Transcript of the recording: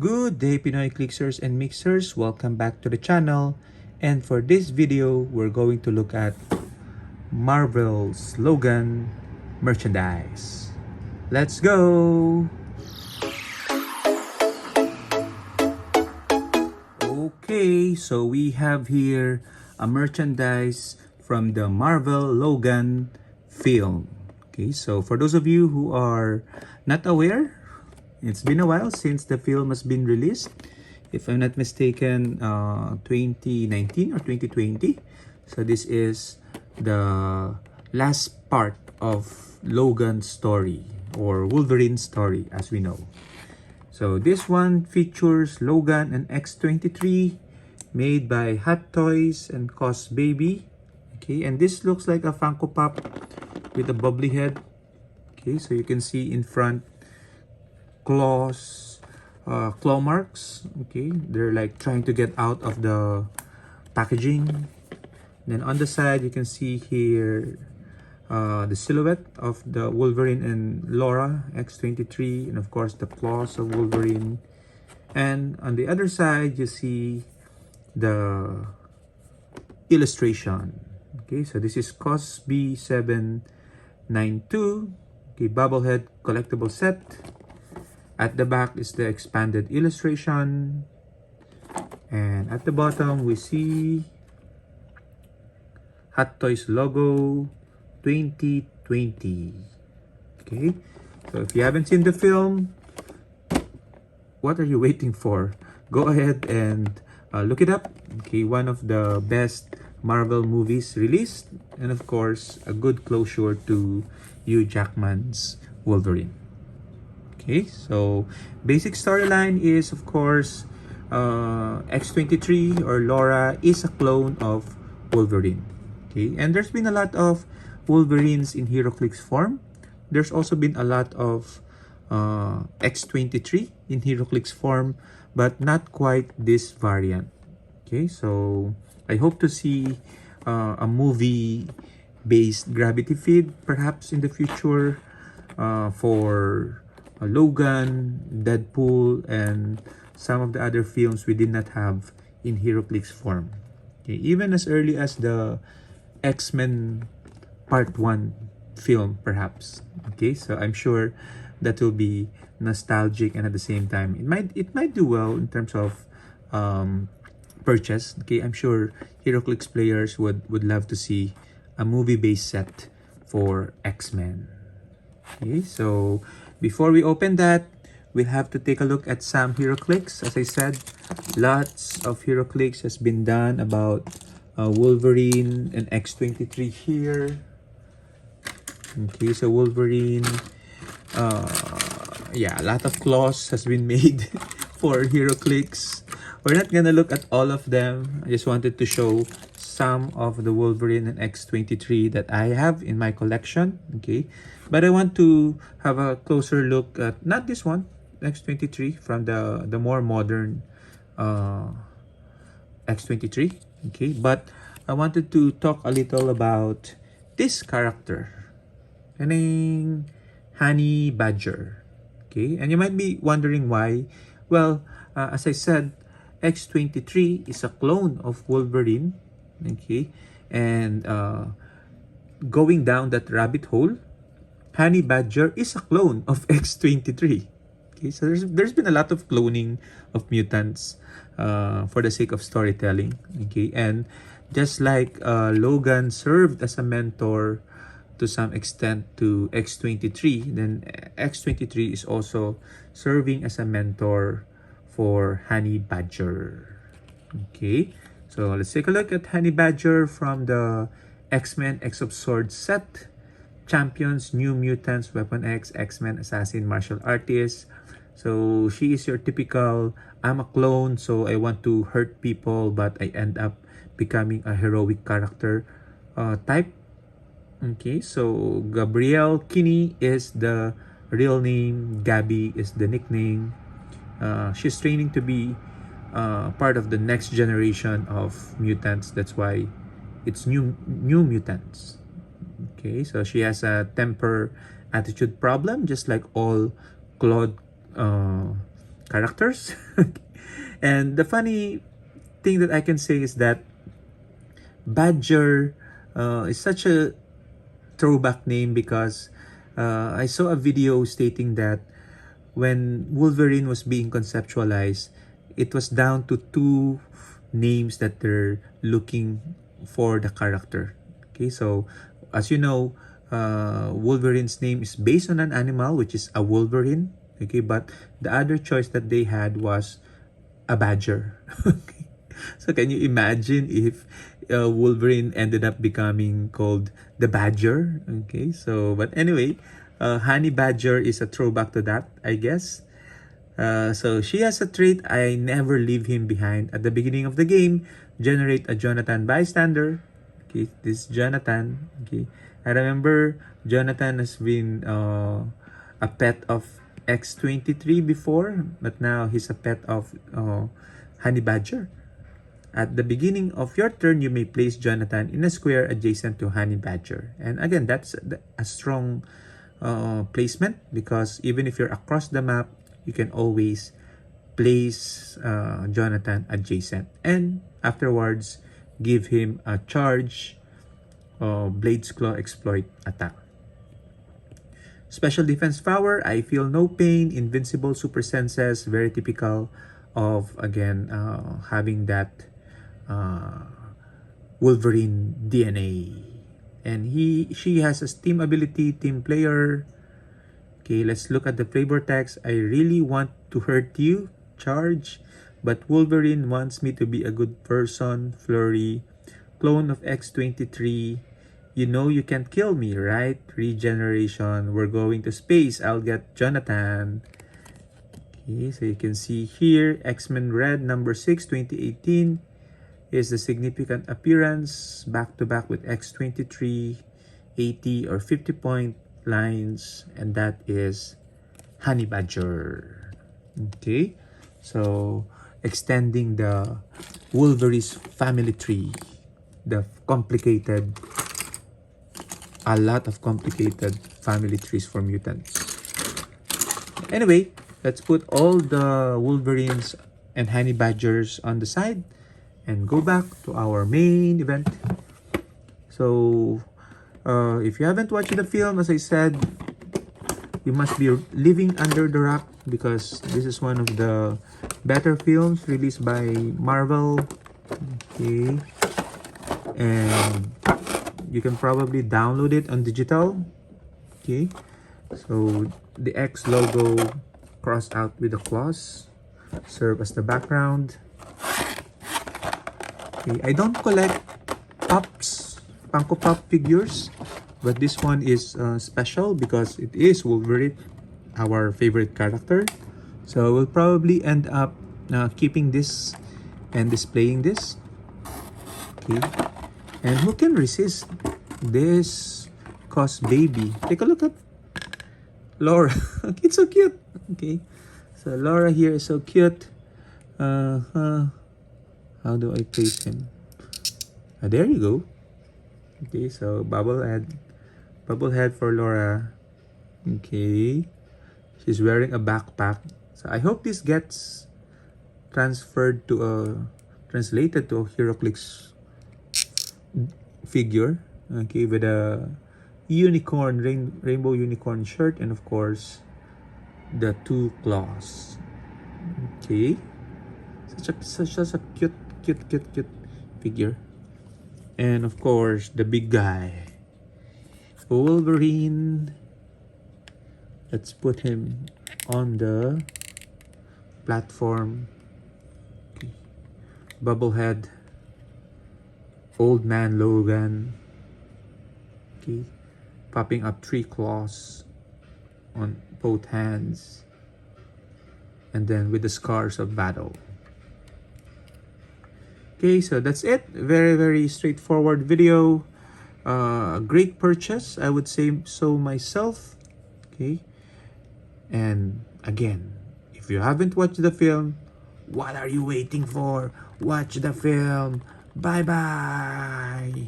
Good day, Pinoy Clicksers and Mixers. Welcome back to the channel. And for this video, we're going to look at Marvel's Logan merchandise. Let's go! Okay, so we have here a merchandise from the Marvel Logan film. Okay, so for those of you who are not aware, it's been a while since the film has been released. If I'm not mistaken, 2019 or 2020. So this is the last part of Logan's story, or Wolverine's story as we know. So this one features Logan and X-23, made by Hot Toys and Cosbaby. Okay, and this looks like a Funko Pop with a bubbly head. Okay, so you can see in front claw marks. Okay, they're like trying to get out of the packaging. Then on the side you can see here the silhouette of the Wolverine and Laura X-23, and of course the claws of Wolverine. And on the other side you see the illustration. Okay, so this is Cosby 792, okay, bobblehead collectible set. At the back is the expanded illustration, and at the bottom we see Hot Toys logo 2020. Okay, so if you haven't seen the film, what are you waiting for? Go ahead and look it up. Okay, one of the best Marvel movies released, and of course a good closure to Hugh Jackman's Wolverine. Okay, so basic storyline is, of course, X-23 or Laura is a clone of Wolverine. Okay, and there's been a lot of Wolverines in Heroclix form. There's also been a lot of X-23 in Heroclix form, but not quite this variant. Okay, so I hope to see a movie-based gravity feed perhaps in the future for Logan, Deadpool, and some of the other films we did not have in Heroclix form. Okay, even as early as the X-Men Part 1 film, perhaps. Okay, so I'm sure that will be nostalgic, and at the same time, it might do well in terms of purchase. Okay, I'm sure Heroclix players would love to see a movie-based set for X-Men. Okay, so before we open that, we'll have to take a look at some Heroclix. As I said, lots of Heroclix has been done about Wolverine and X-23 here. Okay, so Wolverine, yeah, a lot of claws has been made for Heroclix. We're not gonna look at all of them. I just wanted to show some of the Wolverine and X-23 that I have in my collection. Okay, but I want to have a closer look at not this one, X-23, from the more modern X-23. Okay, but I wanted to talk a little about this character, and Honey Badger. Okay, and you might be wondering why. Well, as I said, X-23 is a clone of Wolverine. Okay, and going down that rabbit hole, Honey Badger is a clone of X-23. Okay, so there's been a lot of cloning of mutants for the sake of storytelling. Okay, and just like Logan served as a mentor to some extent to X-23, then X-23 is also serving as a mentor for Honey Badger. Okay, so let's take a look at Honey Badger from the X-Men X of Swords set. Champions, New Mutants, Weapon X, X-Men, Assassin, Martial Artist. So she is your typical, I'm a clone, so I want to hurt people, but I end up becoming a heroic character type. Okay, so Gabrielle Kinney is the real name, Gabby is the nickname. She's training to be part of the next generation of mutants. That's why it's new mutants. Okay, so she has a temper attitude problem, just like all Claude characters. And the funny thing that I can say is that Badger is such a throwback name because I saw a video stating that when Wolverine was being conceptualized, it was down to two names that they're looking for the character. Okay, so as you know, Wolverine's name is based on an animal, which is a wolverine. Okay, but the other choice that they had was a badger. Okay, so can you imagine if Wolverine ended up becoming called the Badger? Okay, so but anyway, Honey Badger is a throwback to that, I guess. So she has a trait, I never leave him behind. At the beginning of the game, generate a Jonathan bystander. Okay, this Jonathan. Okay, I remember Jonathan has been a pet of X-23 before, but now he's a pet of Honey Badger. At the beginning of your turn, you may place Jonathan in a square adjacent to Honey Badger. And again, that's a strong placement because even if you're across the map, you can always place Jonathan adjacent. And afterwards, give him a charge Blade's Claw exploit attack. Special defense power, I feel no pain, invincible super senses, very typical of, again, having that Wolverine DNA. And she has a team ability, team player. Okay, let's look at the flavor text. I really want to hurt you, charge, but Wolverine wants me to be a good person, flurry, clone of X-23. You know you can't kill me, right? Regeneration, we're going to space, I'll get Jonathan. Okay, so you can see here, X-Men Red number 6, 2018 is the significant appearance back-to-back with X-23, 80 or 50 point lines, and that is Honey Badger. Okay, so extending the Wolverine's family tree, the complicated, a lot of complicated family trees for mutants. Anyway, let's put all the Wolverines and Honey Badgers on the side and go back to our main event. So if you haven't watched the film, as I said, you must be living under the rock because this is one of the better films released by Marvel. Okay, and you can probably download it on digital. Okay, so the X logo crossed out with the claws serve as the background. Okay, I don't collect pops, Funko Pop figures, but this one is special because it is Wolverine, our favorite character. So we'll probably end up keeping this and displaying this. Okay, and who can resist this Cosbaby? Take a look at Laura. It's so cute. Okay, so Laura here is so cute. How do I place him? There you go. Okay, so bubble head for Laura. Okay, she's wearing a backpack. So I hope this gets transferred to translated to a Heroclix figure. Okay, with a unicorn, rainbow unicorn shirt, and of course the two claws. Okay, such a cute figure. And of course the big guy, Wolverine. Let's put him on the platform. Okay. Bubblehead, old man Logan. Okay, popping up 3 claws on both hands, and then with the scars of battle. Okay, so that's it. Very straightforward video. Great purchase, I would say so myself. Okay, and again, if you haven't watched the film, what are you waiting for? Watch the film. Bye bye.